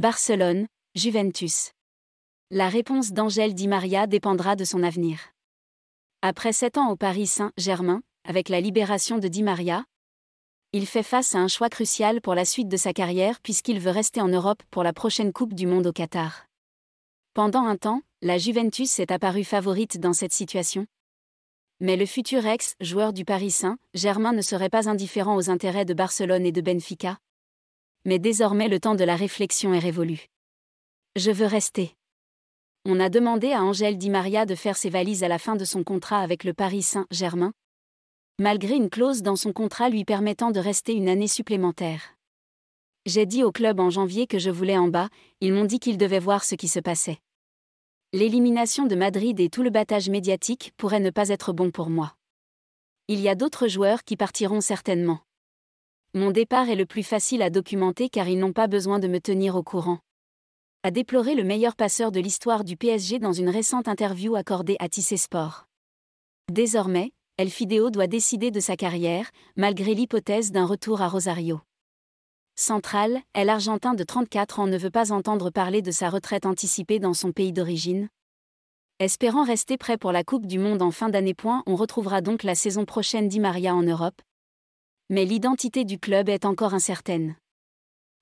Barcelone, Juventus. La réponse d'Ángel Di María dépendra de son avenir. Après 7 ans au Paris Saint-Germain, avec la libération de Di María, il fait face à un choix crucial pour la suite de sa carrière puisqu'il veut rester en Europe pour la prochaine Coupe du Monde au Qatar. Pendant un temps, la Juventus est apparue favorite dans cette situation. Mais le futur ex-joueur du Paris Saint-Germain ne serait pas indifférent aux intérêts de Barcelone et de Benfica. Mais désormais le temps de la réflexion est révolu. Je veux rester. On a demandé à Ángel Di María de faire ses valises à la fin de son contrat avec le Paris Saint-Germain, malgré une clause dans son contrat lui permettant de rester une année supplémentaire. J'ai dit au club en janvier que je voulais en bas, ils m'ont dit qu'ils devaient voir ce qui se passait. L'élimination de Madrid et tout le battage médiatique pourraient ne pas être bon pour moi. Il y a d'autres joueurs qui partiront certainement. Mon départ est le plus facile à documenter car ils n'ont pas besoin de me tenir au courant. A déploré le meilleur passeur de l'histoire du PSG dans une récente interview accordée à TC Sport. Désormais, El Fideo doit décider de sa carrière, malgré l'hypothèse d'un retour à Rosario Central. L'Argentin de 34 ans ne veut pas entendre parler de sa retraite anticipée dans son pays d'origine. Espérant rester prêt pour la Coupe du Monde en fin d'année. On retrouvera donc la saison prochaine Di María en Europe. Mais l'identité du club est encore incertaine.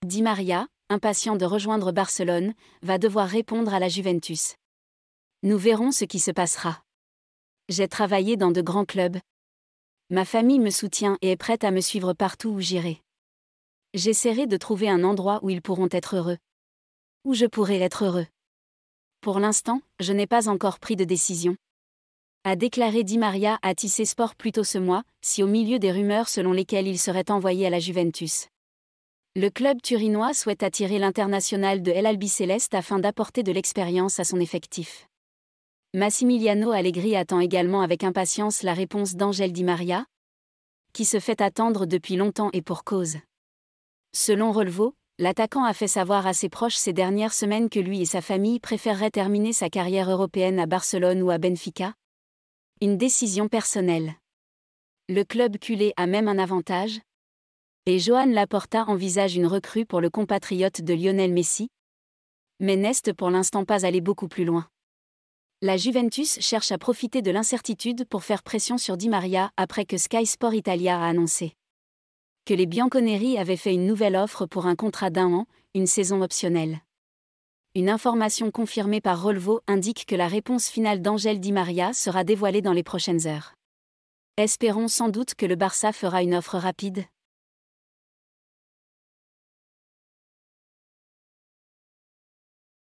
Di María, impatient de rejoindre Barcelone, va devoir répondre à la Juventus. Nous verrons ce qui se passera. J'ai travaillé dans de grands clubs. Ma famille me soutient et est prête à me suivre partout où j'irai. J'essaierai de trouver un endroit où ils pourront être heureux. Où je pourrai être heureux. Pour l'instant, je n'ai pas encore pris de décision. A déclaré Di María à TC Sport plus tôt ce mois, si au milieu des rumeurs selon lesquelles il serait envoyé à la Juventus. Le club turinois souhaite attirer l'international de l'Albiceleste afin d'apporter de l'expérience à son effectif. Massimiliano Allegri attend également avec impatience la réponse d'Ángel Di María, qui se fait attendre depuis longtemps et pour cause. Selon Relvo, l'attaquant a fait savoir à ses proches ces dernières semaines que lui et sa famille préféreraient terminer sa carrière européenne à Barcelone ou à Benfica. Une décision personnelle. Le club culé a même un avantage. Et Joan Laporta envisage une recrue pour le compatriote de Lionel Messi, mais n'est pour l'instant pas allé beaucoup plus loin. La Juventus cherche à profiter de l'incertitude pour faire pression sur Di María après que Sky Sport Italia a annoncé que les Bianconeri avaient fait une nouvelle offre pour un contrat d'1 an, une saison optionnelle. Une information confirmée par Relvo indique que la réponse finale d'Ángel Di María sera dévoilée dans les prochaines heures. Espérons sans doute que le Barça fera une offre rapide.